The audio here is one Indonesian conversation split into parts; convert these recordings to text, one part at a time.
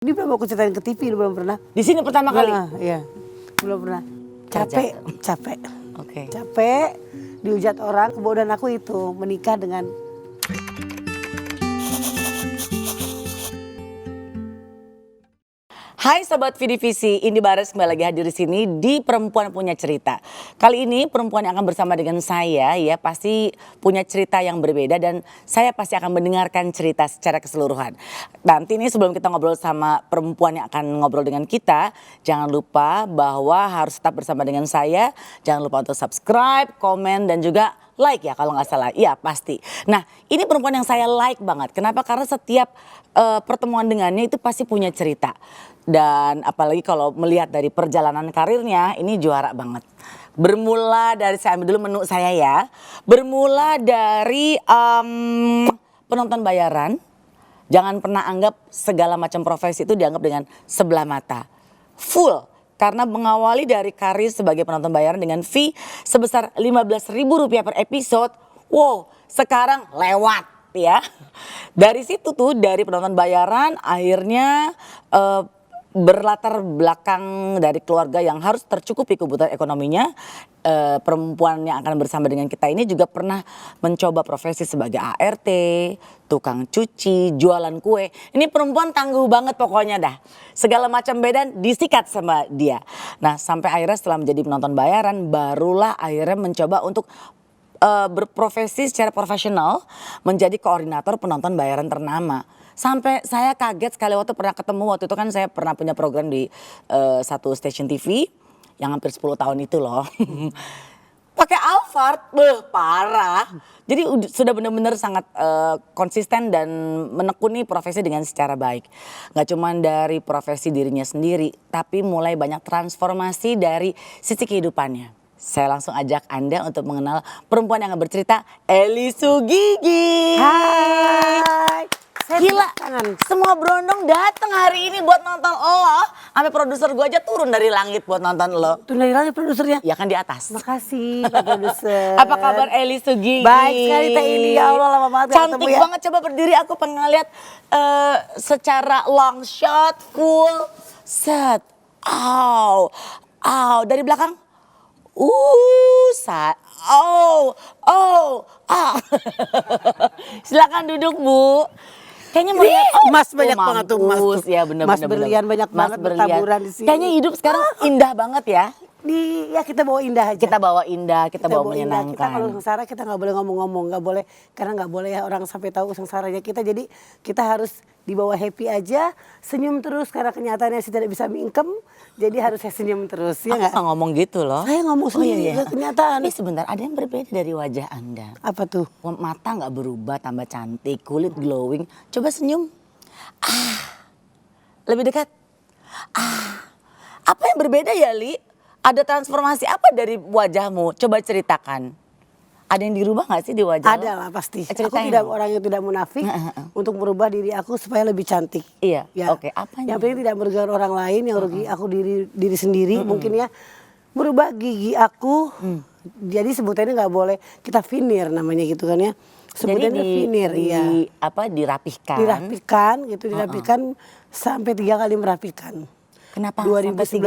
Ini belum aku ceritain ke TV, belum pernah. Di sini pertama kali? Iya, belum pernah. Capek. Oke. Capek, dihujat orang, kebodohan aku itu menikah dengan Hai Sobat Vidivisi, Indi Bares kembali lagi hadir di sini di Perempuan Punya Cerita. Kali ini perempuan yang akan bersama dengan saya ya pasti punya cerita yang berbeda dan saya pasti akan mendengarkan cerita secara keseluruhan. Nanti ini sebelum kita ngobrol sama perempuan yang akan ngobrol dengan kita, jangan lupa bahwa harus tetap bersama dengan saya. Jangan lupa untuk subscribe, komen dan juga like ya kalau nggak salah. Iya pasti. Nah ini perempuan yang saya like banget. Kenapa? Karena setiap pertemuan dengannya itu pasti punya cerita. Dan apalagi kalau melihat dari perjalanan karirnya ini juara banget. Bermula dari, saya ambil dulu menu saya ya. Bermula dari penonton bayaran. Jangan pernah anggap segala macam profesi itu dianggap dengan sebelah mata. Full. Karena mengawali dari karir sebagai penonton bayaran dengan fee sebesar Rp15.000 per episode. Wow, sekarang lewat ya. Dari situ tuh, dari penonton bayaran akhirnya berlatar belakang dari keluarga yang harus tercukupi kebutuhan ekonominya. Perempuan yang akan bersama dengan kita ini juga pernah mencoba profesi sebagai ART, tukang cuci, jualan kue. Ini perempuan tangguh banget pokoknya dah. Segala macam beda disikat sama dia. Nah sampai akhirnya setelah menjadi penonton bayaran barulah akhirnya mencoba untuk berprofesi secara profesional menjadi koordinator penonton bayaran ternama. Sampai saya kaget sekali waktu pernah ketemu, waktu itu kan saya pernah punya program di satu stasiun TV yang hampir 10 tahun itu loh. Pakai Alphard, parah. Jadi sudah benar-benar sangat konsisten dan menekuni profesi dengan secara baik. Gak cuma dari profesi dirinya sendiri, tapi mulai banyak transformasi dari sisi kehidupannya. Saya langsung ajak Anda untuk mengenal perempuan yang bercerita, Eli Sugigi. Hai. Gila, semua berondong datang hari ini buat nonton lo. Sampai produser gue aja turun dari langit buat nonton lo. Turun dari langit produsernya? Ya kan di atas. Makasih Pak Produser. Apa kabar Eli Sugigi? Baik sekali Teh Ini, ya Allah lama banget cantik ketemu ya. Banget, coba berdiri aku pengen lihat secara long shot, full set. Dari belakang. Silakan duduk Bu. Kayaknya Mas banyak banget tuh Mas tuh. Ya bener, Mas berlian banyak banget bertaburan di sini. Kayaknya hidup sekarang indah banget ya. Ya kita bawa indah aja. Kita bawa indah, kita bawa menyenangkan. Kita kalau sengsara kita nggak boleh ngomong-ngomong, nggak boleh, karena nggak boleh ya orang sampai tahu sengsaranya kita. Jadi kita harus dibawa happy aja, senyum terus karena kenyataannya sih tidak bisa mingkem. Jadi harus saya senyum terus ya nggak? Aku ngomong gitu loh. Saya ngomong sendiri ya kenyataan. Tapi sebentar, ada yang berbeda dari wajah Anda. Apa tuh? Mata nggak berubah, tambah cantik, kulit glowing. Coba senyum. Lebih dekat. Apa yang berbeda ya Li? Ada transformasi apa dari wajahmu? Coba ceritakan. Ada yang dirubah gak sih di wajah? Ada lah pasti. Aku tidak orang yang tidak munafik untuk merubah diri aku supaya lebih cantik. Iya. Ya. Oke. Apanya? Yang penting tidak merugikan orang lain, yang rugi aku diri sendiri. Mungkin ya merubah gigi aku. Jadi sebutannya nggak boleh kita veneer namanya gitu kan ya. Sebutannya veneer ya. Dirapihkan. Dirapihkan gitu, dirapihkan sampai 3 kali merapikan. Kenapa? 2019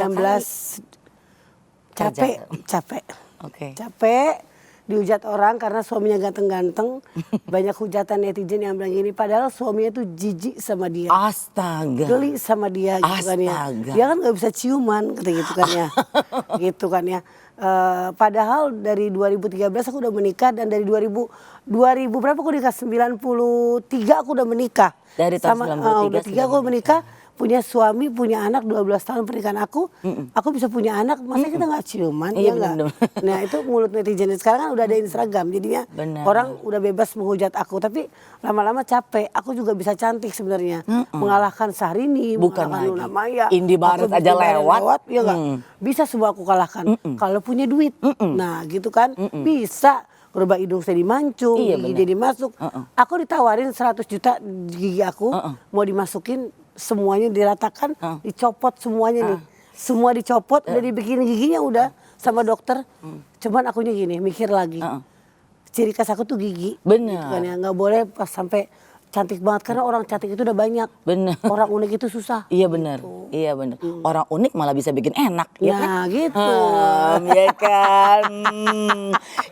capek. Oke. Capek dihujat orang karena suaminya ganteng-ganteng. Banyak hujatan netizen yang bilang gini, padahal suaminya tuh jijik sama dia. Astaga. Geli sama dia gitu kan ya. Dia kan gak bisa ciuman kata gitu kan ya. Gitu kan ya. Padahal dari 2013 aku udah menikah, dan dari 2000 berapa aku nikah? 93 aku udah menikah. Dari tahun 93 aku menikah. Punya suami, punya anak, 12 tahun pernikahan aku. Aku bisa punya anak, masa kita gak ciuman? Iya enggak. Nah itu mulut netizen. Sekarang kan udah ada Instagram, jadinya orang udah bebas menghujat aku. Tapi lama-lama capek, aku juga bisa cantik sebenarnya. Mengalahkan Syahrini, mengalahkan Luna Maya. Indi Bares aja lewat. Ya enggak? Bisa semua aku kalahkan. Kalau punya duit. Nah gitu kan, bisa. Merubah hidung saya dimancung, gigi jadi masuk. Aku ditawarin 100 juta gigi aku, mau dimasukin. Semuanya diratakan, dicopot semuanya nih. Semua dicopot, udah dibikin giginya udah sama dokter. Cuman akunya gini, mikir lagi. Ciri khas aku tuh gigi. Bener. Gitu kan ya, nggak boleh pas sampai cantik banget karena orang cantik itu udah banyak. Bener. Orang unik itu susah. Iya bener, iya bener. Orang unik malah bisa bikin enak, ya kan? Nah gitu. Ya kan.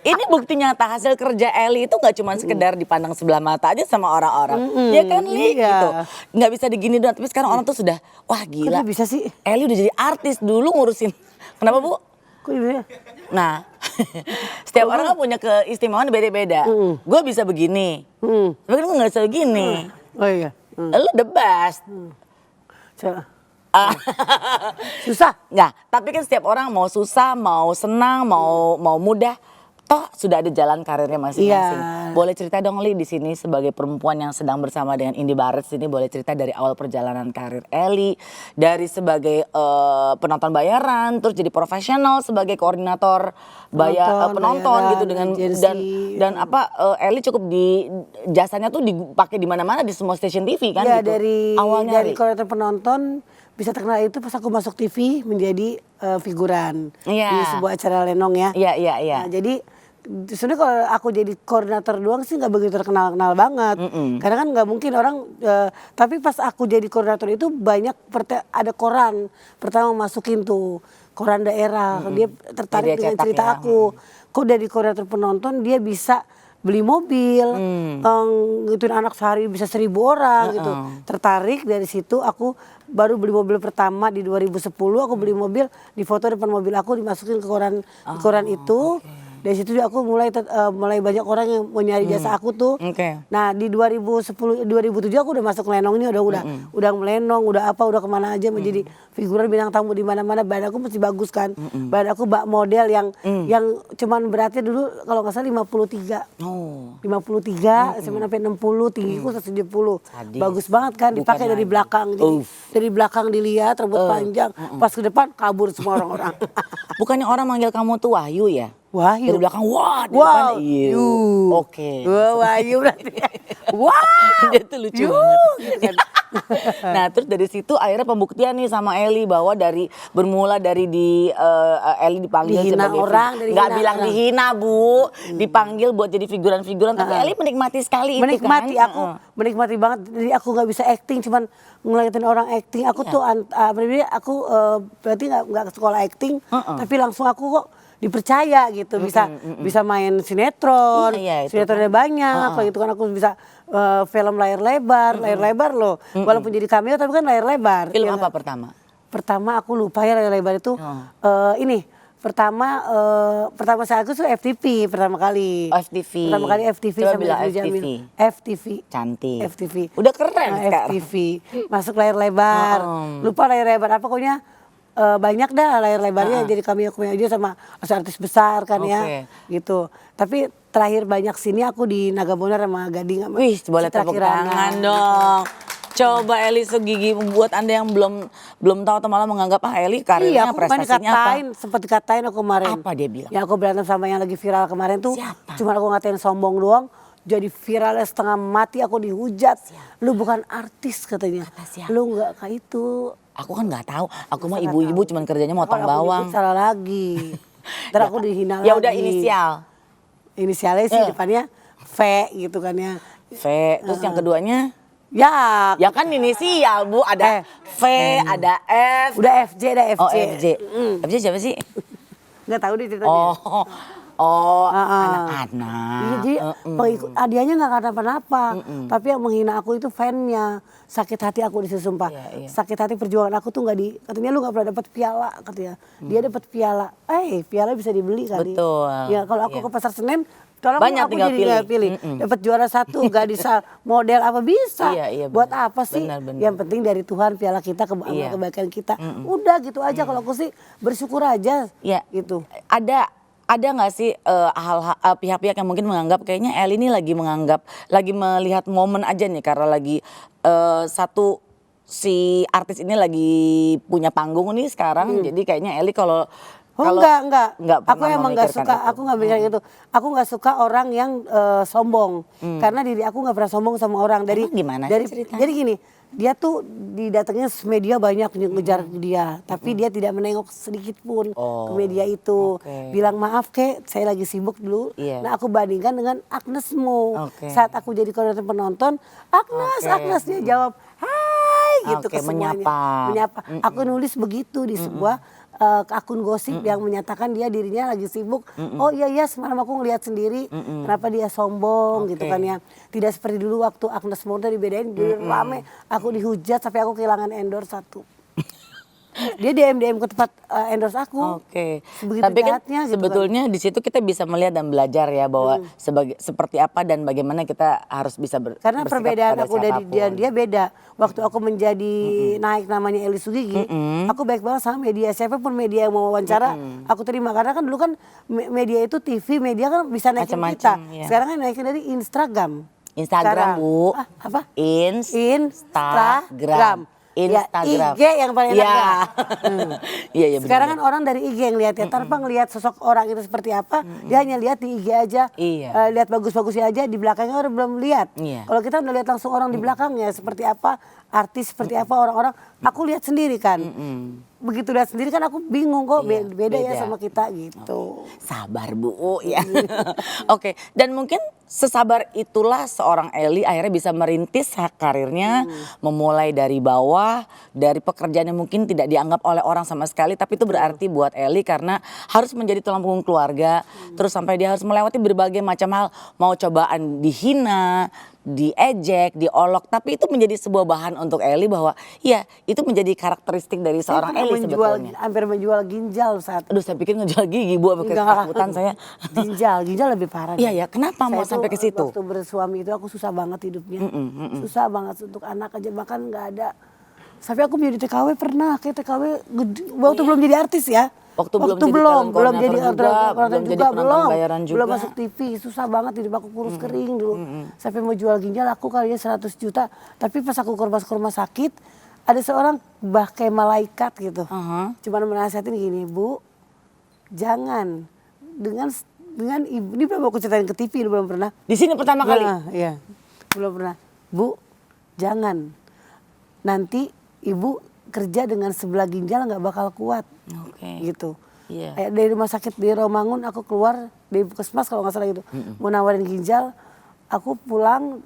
Ini bukti nyata hasil kerja Eli itu nggak cuma sekedar dipandang sebelah mata aja sama orang-orang, ya kan Li? Iya. Gitu. Nggak bisa digini doang. Tapi sekarang orang tuh sudah, wah gila. Kok bisa sih? Eli udah jadi artis dulu ngurusin. Kenapa Bu? Kok bisa? Nah, setiap orang kan punya keistimewaan beda-beda. Gue bisa begini, tapi kan gue nggak bisa begini. Oh iya. Lu the best. Susah. Nggak, tapi kan setiap orang mau susah, mau senang, mau mudah, toh sudah ada jalan karirnya masing-masing. Iya. Boleh cerita dong Li di sini sebagai perempuan yang sedang bersama dengan Indy Barens ini, boleh cerita dari awal perjalanan karir Eli, dari sebagai penonton bayaran, terus jadi profesional sebagai koordinator penonton bayaran, gitu dengan agency. dan Eli cukup jasanya tuh dipakai di mana-mana di semua stasiun TV kan Ya gitu. dari koordinator penonton bisa terkenal itu pas aku masuk TV menjadi figuran Iya. di sebuah acara Lenong ya. Iya. Nah, jadi sebenarnya kalau aku jadi koordinator doang sih nggak begitu terkenal banget. Karena kan nggak mungkin orang. Tapi pas aku jadi koordinator itu banyak ada koran pertama masukin tuh koran daerah. Dia tertarik Dia dengan cetak cerita ya. aku. Kok dari koordinator penonton dia bisa beli mobil, ngituin anak sehari bisa 1.000 orang gitu. Tertarik dari situ aku baru beli mobil pertama di 2010 aku beli mobil, di foto depan mobil aku dimasukin ke koran itu. Dari situ aku mulai banyak orang yang mau nyari jasa aku tuh. Nah di 2010 2007 aku udah masuk Lenong ini udah melenong, udah kemana aja menjadi figuran bintang tamu di mana-mana. Badan aku masih bagus kan. Badan aku bak model yang cuman beratnya dulu kalau nggak salah 53. 53 sampai 60, tinggiku 170. Bagus banget kan, dipakai dari belakang. Jadi dari belakang dilihat rambut panjang, pas ke depan kabur semua orang-orang. Bukannya orang manggil kamu tuh Wahyu ya? Wahyu. Dari belakang wah, di depan Yu. Oke. Wahyu berarti. Wah. Dia tuh lucu banget. Gitu kan. Nah terus dari situ akhirnya pembuktian nih sama Eli bahwa bermula dari Eli dipanggil Dihina sebagai orang, nggak bilang dihina Bu, dipanggil buat jadi figuran-figuran. Tapi Eli menikmati sekali menikmati, itu kan. aku menikmati banget. Jadi aku nggak bisa acting, cuman ngeliatin orang acting. Aku tuh aku berarti nggak ke sekolah acting, tapi langsung aku kok dipercaya gitu, bisa main sinetron, sinetronnya banyak, gitu kan aku bisa film layar lebar loh, walaupun jadi cameo tapi kan layar lebar. Film apa pertama? Pertama aku lupa ya layar lebar itu ini. Pertama saya aku tuh FTV pertama kali. FTV. Pertama kali FTV Coba sama bilang FTV. FTV. Cantik. FTV. Udah keren sekarang. FTV. Masuk layar lebar. Lupa layar lebar apa pokoknya. Banyak dah layar lebarnya jadi cameo aja sama artis besar kan ya gitu. Tapi terakhir banyak sini aku di Nagabonar sama Gading sama Wih, boleh tepuk tangan dong. Coba Eli Sugigi buat Anda yang belum tahu atau malah menganggap Eli karirnya prestasinya apa? Sempat dikatain aku kemarin. Apa dia bilang? Ya aku berantem sama yang lagi viral kemarin tuh. Siapa? Cuma aku ngatain sombong doang. Jadi viralnya setengah mati aku dihujat. Lu bukan artis katanya. Lu nggak kayak itu. Aku kan nggak tahu. Aku mah ibu-ibu cuman kerjanya motong bawang. Aku salah lagi. Ntar aku dihina lagi. Ya udah inisial. Inisialnya sih depannya V gitu kan ya. V. Terus yang keduanya? Ya kan inisial Bu. Ada V, ada F. Udah FJ, Oh FJ. FJ siapa sih? Nggak tahu deh ceritanya. Anak-anak. Jadi hadiahnya nggak kenapa-napa. Tapi yang menghina aku itu fannya. Sakit hati aku di situ sumpah. Sakit hati perjuangan aku tuh katanya lu nggak pernah dapat piala katanya. Dia dapat piala. Piala bisa dibeli kali. Betul. Ya kalau aku ke pasar Senen, tolong banyak aku tinggal jadi pilih. Dapat juara 1 nggak bisa model apa bisa. Buat apa sih? Benar. Yang penting dari Tuhan piala kita kebaikan kita. Udah gitu aja kalau aku sih bersyukur aja. Gitu. Ada nggak sih pihak-pihak yang mungkin menganggap kayaknya Eli ini lagi melihat momen aja nih karena lagi si artis ini lagi punya panggung nih sekarang jadi kayaknya Eli kalau enggak. Aku emang nggak suka. Itu. Aku nggak bilang gitu. Aku nggak suka orang yang sombong. Karena diri aku nggak pernah sombong sama orang. Emang gimana dari ceritanya? Jadi gini, dia tuh didatengin media banyak ngejar dia, tapi dia tidak menengok sedikit pun ke media itu. Bilang maaf kek, saya lagi sibuk dulu. Nah aku bandingkan dengan Agnes Mo. Saat aku jadi koordinator penonton, Agnes dia jawab, hai gitu ke semuanya. Menyapa. Aku nulis begitu di sebuah akun gosip yang menyatakan dia dirinya lagi sibuk. Oh iya semalam aku ngelihat sendiri, kenapa dia sombong gitu kan ya. Tidak seperti dulu waktu Agnes Mo dibedain, dulu rame, aku dihujat sampai aku kehilangan endorse 1. Dia DM ke tempat endorse aku. Sebegitu Tapi kan jahatnya gitu sebetulnya di situ kita bisa melihat dan belajar ya bahwa seperti apa dan bagaimana kita harus bisa karena bersikap perbedaan pada aku dari siapapun. dia beda. Waktu aku menjadi naik namanya Eli Sugigi, aku baik banget sama media. Siapapun media yang mau wawancara, aku terima. Karena kan dulu kan media itu TV, media kan bisa naikin kita. Sekarang kan naikin dari Instagram. Instagram Bu. Apa? Instagram. Ya, IG yang paling enak. Iya Sekarang kan orang dari IG yang lihat ya, tanpa ngelihat sosok orang itu seperti apa, dia hanya lihat di IG aja. Lihat bagus-bagusnya aja, di belakangnya orang belum lihat. Kalau kita udah lihat langsung orang di belakangnya seperti apa, artis seperti apa, orang-orang, aku lihat sendiri kan. Begitu lihat sendiri kan aku bingung kok beda ya sama kita gitu. Sabar Bu ya. Dan mungkin sesabar itulah seorang Eli akhirnya bisa merintis karirnya, memulai dari bawah, dari pekerjaan yang mungkin tidak dianggap oleh orang sama sekali, tapi itu berarti buat Eli karena harus menjadi tulang punggung keluarga, terus sampai dia harus melewati berbagai macam hal, mau cobaan dihina, diejek, diolok, tapi itu menjadi sebuah bahan untuk Eli bahwa ya itu menjadi karakteristik dari seorang Eli sebetulnya. Hampir menjual ginjal saat. Aduh saya pikir ngejual gigi Bu, ketakutan saya. Ginjal lebih parah. Iya kenapa mau sampai ke situ? Waktu bersuami itu aku susah banget hidupnya. Susah banget untuk anak aja, makan nggak ada. Sampai aku menjadi TKW pernah, kayak TKW waktu belum jadi artis ya. Waktu belum jadi koordinator juga, bayaran juga. Belum masuk TV, susah banget hidup aku kurus kering dulu. Sampai mau jual ginjal aku kali ya 100 juta. Tapi pas aku ke rumah sakit, ada seorang kayak malaikat gitu. Cuman menasihatin gini, Bu, jangan dengan ibu, ini belum aku ceritain ke TV, belum pernah. Di sini pertama kali? Iya, belum pernah. Bu, jangan. Nanti ibu kerja dengan sebelah ginjal nggak bakal kuat. Gitu. Dari rumah sakit di Romangun aku keluar dari puskesmas kalau nggak salah gitu, mau nawarin ginjal, aku pulang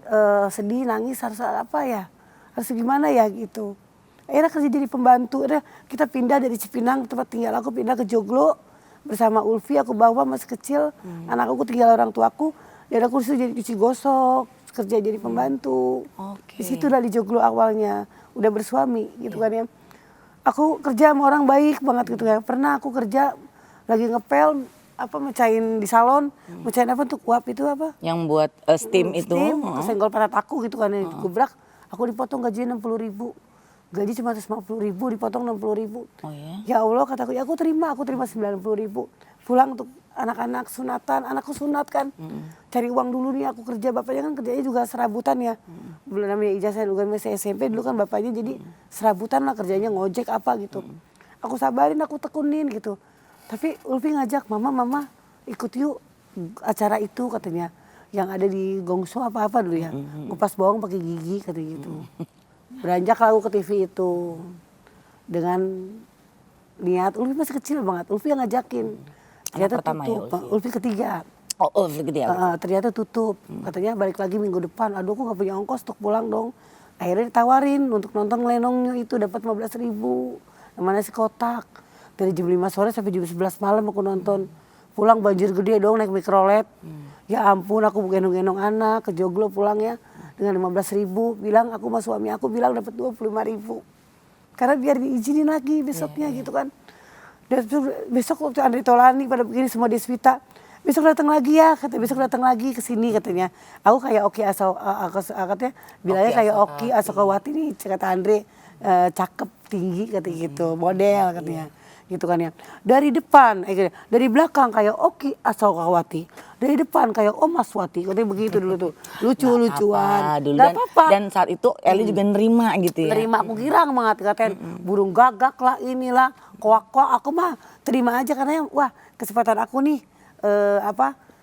sedih nangis, harus apa ya, harus gimana ya gitu. Akhirnya kerja jadi pembantu. Akhirnya kita pindah dari Cipinang tempat tinggal aku, pindah ke Joglo bersama Ulfi, aku bawa masih kecil, anak aku tinggal orang tuaku, dan aku disitu jadi cuci gosok, kerja jadi pembantu. Di situ udah di Joglo awalnya, udah bersuami gitu kan ya. Aku kerja sama orang baik banget gitu ya. Pernah aku kerja lagi ngepel mecahin di salon, mecahin apa untuk uap itu apa? Yang buat steam itu. Kesenggol pantat aku gitu kan, digubrak. Aku dipotong gajinya 60.000. Gaji cuma 150.000, dipotong 60.000. Ya Allah kataku, ya aku terima 90.000. Pulang untuk anak-anak sunatan, anakku sunat kan. Cari uang dulu nih aku kerja, bapaknya kan kerjanya juga serabutan ya. Belum namanya ijazah dulu kan masih SMP, dulu kan bapaknya jadi serabutan lah kerjanya, ngojek apa gitu. Aku sabarin, aku tekunin gitu. Tapi Ulfi ngajak, mama ikut yuk acara itu katanya. Yang ada di Gongso apa-apa dulu ya. Ngupas bawang pakai gigi katanya gitu. Beranjak lalu ke TV itu. Dengan niat, Ulfi masih kecil banget, Ulfi yang ngajakin. Ternyata tutup, ya, Ulfi ketiga. Ulfi ketiga. Ternyata tutup, katanya balik lagi minggu depan. Aduh aku gak punya ongkos untuk pulang dong. Akhirnya ditawarin untuk nonton Lenongnya itu, dapat 15.000. Namanya nasi kotak. Dari jam 5 sore sampai jam 11 malam aku nonton. Pulang banjir gede dong naik mikrolet. Ya ampun aku gendong-gendong anak ke Joglo pulangnya. Dengan 15.000, bilang aku sama suami aku bilang dapat 25.000. Karena biar diizinin lagi besoknya gitu kan. Dan besok waktu Andri Tolani pada begini semua Deswita, besok datang lagi ya, katanya besok datang lagi ke sini katanya. Aku kayak Oki katanya bilangnya kayak Oki Asokawati nih, kata Andre, cakep tinggi katanya gitu, model katanya. Gitu kan ya. Dari depan, dari belakang kayak Oki Asokawati, dari depan kayak Om Aswati, katanya begitu dulu tuh. Lucu-lucuan. Gak apa-apa. Dan saat itu Eli juga nerima gitu ya. Nerima, aku girang banget katanya, burung gagak lah inilah, koak-koak, aku mah terima aja karena wah kesempatan aku nih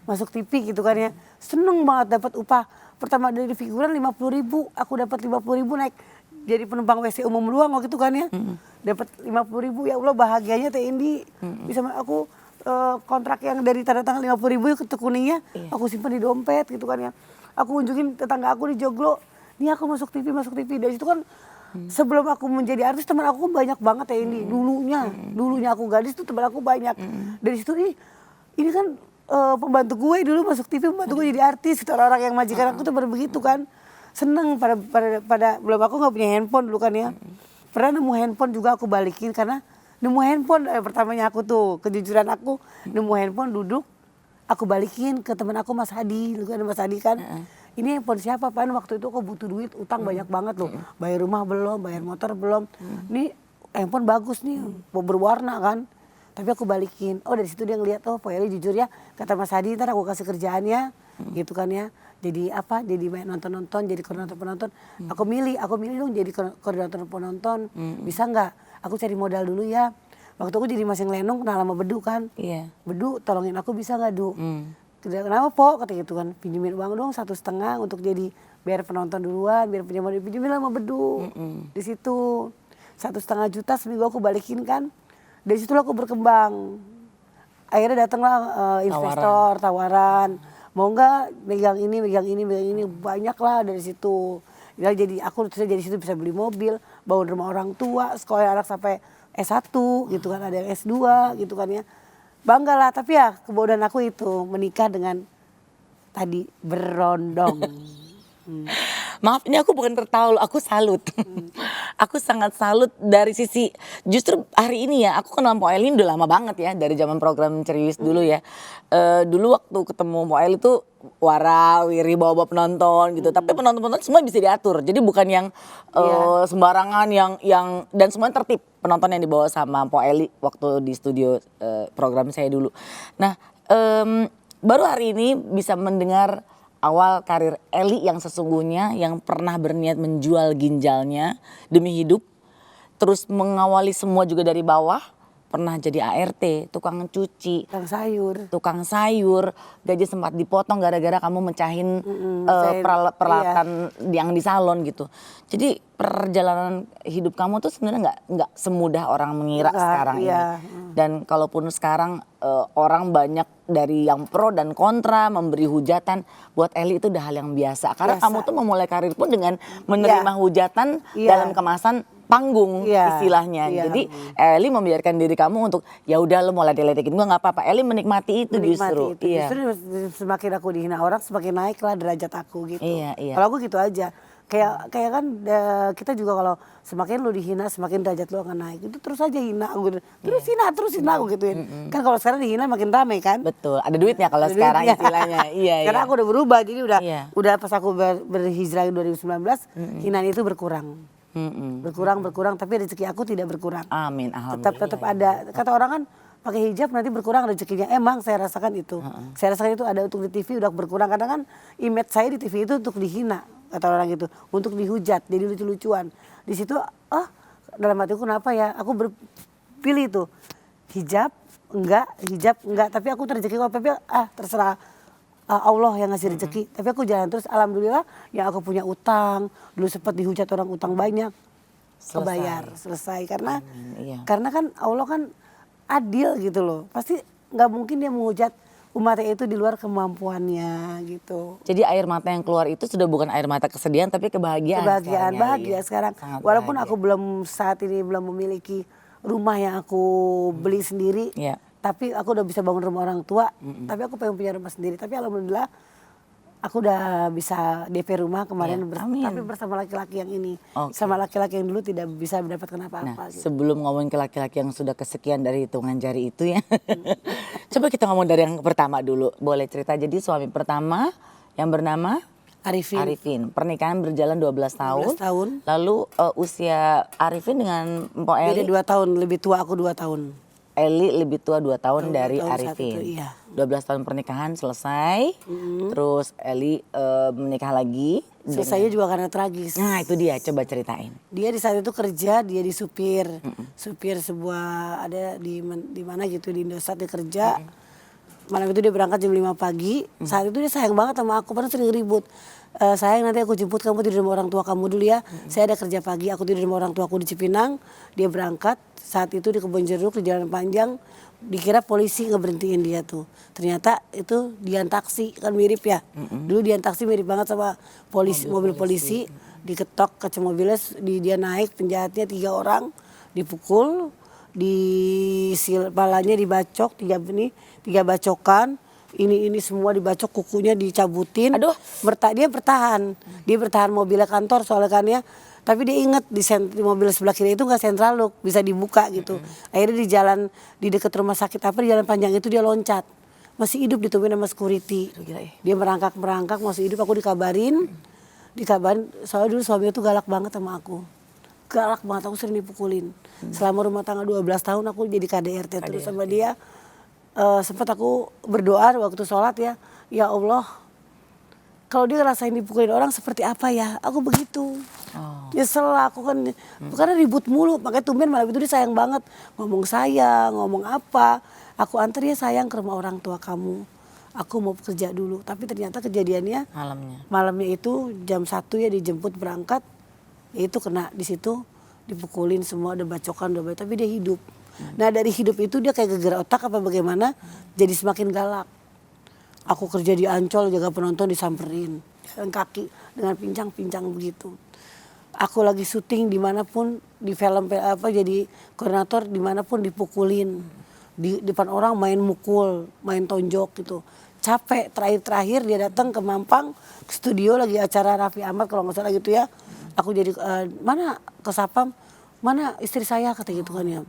masuk TV gitu kan ya. Seneng banget dapat upah. Pertama dari figuran 50.000, aku dapat 50.000 naik jadi penumpang WC umum doang waktu itu kan ya. Dapat 50.000, ya Allah bahagianya Teh Indi. Bisa aku kontrak yang dari tanda tangan 50.000 kartu kuningnya aku simpan di dompet gitu kan ya. Aku unjukin tetangga aku di Joglo, nih aku masuk TV. Dari situ kan sebelum aku menjadi artis teman aku banyak banget Teh Indi. Dulunya aku gadis tuh teman aku banyak. Dari situ ini kan pembantu gue dulu masuk TV, pembantu gue jadi artis gitu. Orang-orang yang majikan aku tuh pada begitu kan. Seneng pada belum aku nggak punya handphone dulu kan ya. Pernah nemu handphone juga aku balikin karena nemu handphone pertamanya aku tuh kejujuran aku nemu handphone duduk aku balikin ke teman aku Mas Hadi, dulu kan Mas Hadi kan. Ini handphone siapa Pan? Waktu itu aku butuh duit, utang banyak banget loh. Bayar rumah belum, bayar motor belum. Nih handphone bagus nih, berwarna kan. Tapi aku balikin. Oh dari situ dia ngeliat, oh Pak Eli jujur ya, kata Mas Hadi ntar aku kasih kerjaannya, gitu kan ya. Jadi apa? Jadi main nonton, jadi koordinator penonton. Aku milih dong jadi koordinator penonton. Bisa nggak? Aku cari modal dulu ya. Waktu aku jadi Masing Lenong kenal sama Bedu kan. Bedu tolongin aku bisa nggak Du? Kenapa Po? Kata gitu kan. Pinjemin uang dong 1,5 untuk jadi biar penonton duluan, biar punya modal. Pinjemin sama Bedu. Di situ 1,5 juta seminggu aku balikin kan. Dari situ aku berkembang. Akhirnya datanglah investor, tawaran. Mau nggak megang ini, banyak lah dari situ. Ya, jadi aku terus dari situ bisa beli mobil, bangun rumah orang tua, sekolah anak sampai S1 gitu kan, ada yang S2 gitu kan ya. Bangga lah, tapi ya kebodohan aku itu menikah dengan tadi berondong. Maaf ini aku bukan tertawa, aku salut. Aku sangat salut dari sisi justru hari ini ya aku kenal Mpok Eli udah lama banget ya dari zaman program Ceriwis dulu ya. Dulu waktu ketemu Mpok Eli tuh warawiri bawa penonton gitu. Tapi penonton-penonton semua bisa diatur. Jadi bukan yang sembarangan yang dan semuanya tertib penonton yang dibawa sama Mpok Eli waktu di studio program saya dulu. Nah baru hari ini bisa mendengar awal karir Eli yang sesungguhnya yang pernah berniat menjual ginjalnya demi hidup. Terus mengawali semua juga dari bawah. Pernah jadi ART, tukang cuci. Tukang sayur. Gaji sempat dipotong gara-gara kamu mecahin peralatan yang di salon gitu. Jadi perjalanan hidup kamu tuh sebenarnya nggak semudah orang mengira sekarang ini. Dan kalaupun sekarang orang banyak dari yang pro dan kontra memberi hujatan, buat Eli itu udah hal yang biasa. Karena kamu tuh memulai karir pun dengan menerima hujatan dalam kemasan panggung istilahnya. Jadi Eli membiarkan diri kamu untuk ya udah lo mau ledek-ledekin gue nggak apa-apa. Eli menikmati itu justru. Justru semakin aku dihina orang semakin naik lah derajat aku gitu. Kalau aku gitu aja. Kayak kan kita juga kalau semakin lu dihina semakin derajat lu akan naik. Itu terus aja hina aku. Terus hina aku gituin. Kan kalau sekarang dihina makin rame kan. Betul. Ada duitnya kalau sekarang istilahnya. Karena aku udah berubah jadi udah pas aku berhijrah 2019 hinaan itu berkurang. Berkurang tapi rezeki aku tidak berkurang. Amin. Alhamdulillah. Tetap ada. Kata orang kan pakai hijab nanti berkurang rezekinya. Emang saya rasakan itu. Saya rasakan itu ada untuk di TV udah berkurang. Kadang kan image saya di TV itu untuk dihina. Kata orang gitu, untuk dihujat, jadi lucu-lucuan. Di situ, dalam hatiku kenapa ya? Aku berpilih tuh hijab enggak, tapi aku rezeki tapi terserah Allah yang ngasih rezeki. Tapi aku jalan terus, alhamdulillah yang aku punya utang, dulu sempat dihujat orang utang banyak, kebayar, selesai. Karena kan Allah kan adil gitu loh. Pasti nggak mungkin dia menghujat umatnya itu di luar kemampuannya gitu. Jadi air mata yang keluar itu sudah bukan air mata kesedihan tapi kebahagiaan. Bahagia sekarang. Walaupun aku saat ini belum memiliki rumah yang aku beli sendiri. Tapi aku udah bisa bangun rumah orang tua. Tapi aku pengen punya rumah sendiri. Tapi alhamdulillah aku udah bisa DP rumah kemarin tapi bersama laki-laki yang ini. Sama laki-laki yang dulu tidak bisa mendapatkan apa-apa. Gitu. Sebelum ngomongin ke laki-laki yang sudah kesekian dari hitungan jari itu ya. Coba kita ngomong dari yang pertama dulu. Boleh cerita jadi suami pertama yang bernama? Arifin. Pernikahan berjalan 12 tahun. Lalu usia Arifin dengan Mpok Eli? Beda 2 tahun, lebih tua aku 2 tahun. Eli lebih tua 2 tahun dari Arifin. 12 tahun pernikahan selesai. Terus Eli menikah lagi. Selesainya juga karena tragis. Nah itu dia, coba ceritain. Dia di saat itu kerja, dia di supir. Supir sebuah ada di mana gitu di Indosat dia kerja. Malam itu dia berangkat jam 5 pagi. Saat itu dia sayang banget sama aku, padahal sering ribut. Sayang, nanti aku jemput kamu tidur sama orang tua kamu dulu ya. Saya ada kerja pagi, aku tidur sama orang tua aku di Cipinang. Dia berangkat, saat itu di Kebon Jeruk di Jalan Panjang. Dikira polisi ngeberhentiin dia tuh. Ternyata itu Dian taksi, kan mirip ya. Dulu Dian taksi mirip banget sama polisi, mobil polisi. Diketok kaca mobilnya, dia naik, penjahatnya 3 orang. Dipukul, palanya dibacok, 3 bacokan. Ini semua dibacok, kukunya dicabutin. Aduh. Dia bertahan mobilnya kantor soalnya kan ya. Tapi dia inget di mobil sebelah kiri itu nggak sentral lock, bisa dibuka gitu. Akhirnya di dekat rumah sakit di Jalan Panjang itu dia loncat. Masih hidup, ditungguin sama security. Dia merangkak masih hidup, aku dikabarin. Soalnya dulu suaminya tuh galak banget sama aku. Galak banget, aku sering dipukulin. Selama rumah tangga 12 tahun aku jadi KDRT terus sama dia. Sempat aku berdoa waktu sholat ya Allah, kalau dia ngerasain dipukulin orang seperti apa ya, aku begitu. Nyesel aku kan, karena ribut mulu, makanya tumben malam itu dia sayang banget. Ngomong sayang, ngomong apa, aku antar ya sayang ke rumah orang tua kamu. Aku mau kerja dulu, tapi ternyata kejadiannya malamnya itu jam 1 ya dijemput berangkat, ya itu kena di situ, dipukulin semua, ada bacokan, tapi dia hidup. Nah dari hidup itu dia kayak geger otak apa bagaimana, jadi semakin galak. Aku kerja di Ancol, jaga penonton disamperin, dengan kaki, dengan pincang-pincang begitu. Aku lagi syuting dimanapun, di film jadi koordinator dimanapun dipukulin. Di depan orang main mukul, main tonjok gitu. Capek, terakhir dia datang ke Mampang, ke studio lagi acara Raffi Ahmad kalau nggak salah gitu ya. Aku jadi, mana ke Sapam, mana istri saya kata gitu kan ya.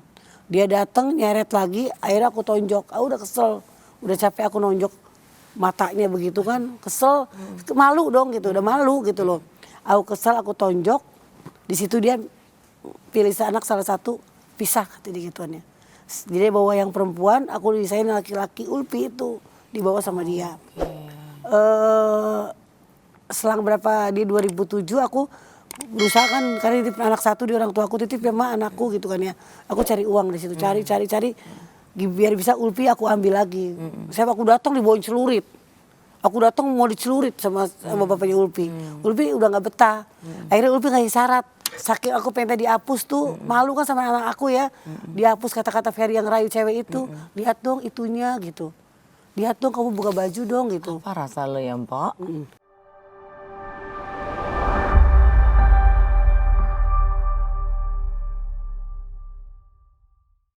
Dia datang nyeret lagi, akhirnya aku tonjok. Aku udah kesel, udah capek aku nonjok matanya begitu kan, kesel, malu dong gitu, udah malu gitu loh. Aku kesel, aku tonjok, di situ dia pilih anak salah satu, pisah kata dia gituannya. Jadi dia bawa yang perempuan, aku disain laki-laki, Ulpi itu dibawa sama dia. Selang berapa di 2007 aku berusaha kan, karena titip anak satu di orang tua aku, titip sama anakku gitu kan ya. Aku cari uang di situ, cari biar bisa Ulpi aku ambil lagi. Saya aku datang dibawain celurit. Aku datang mau dicelurit sama bapaknya Ulpi. Ulpi udah nggak betah. Akhirnya Ulpi ngasih syarat. Saking aku pengen dihapus tuh, malu kan sama anak aku ya. Dihapus kata-kata Ferry yang rayu cewek itu. Lihat dong itunya gitu. Lihat dong kamu buka baju dong gitu. Apa rasa lo ya, Mpok?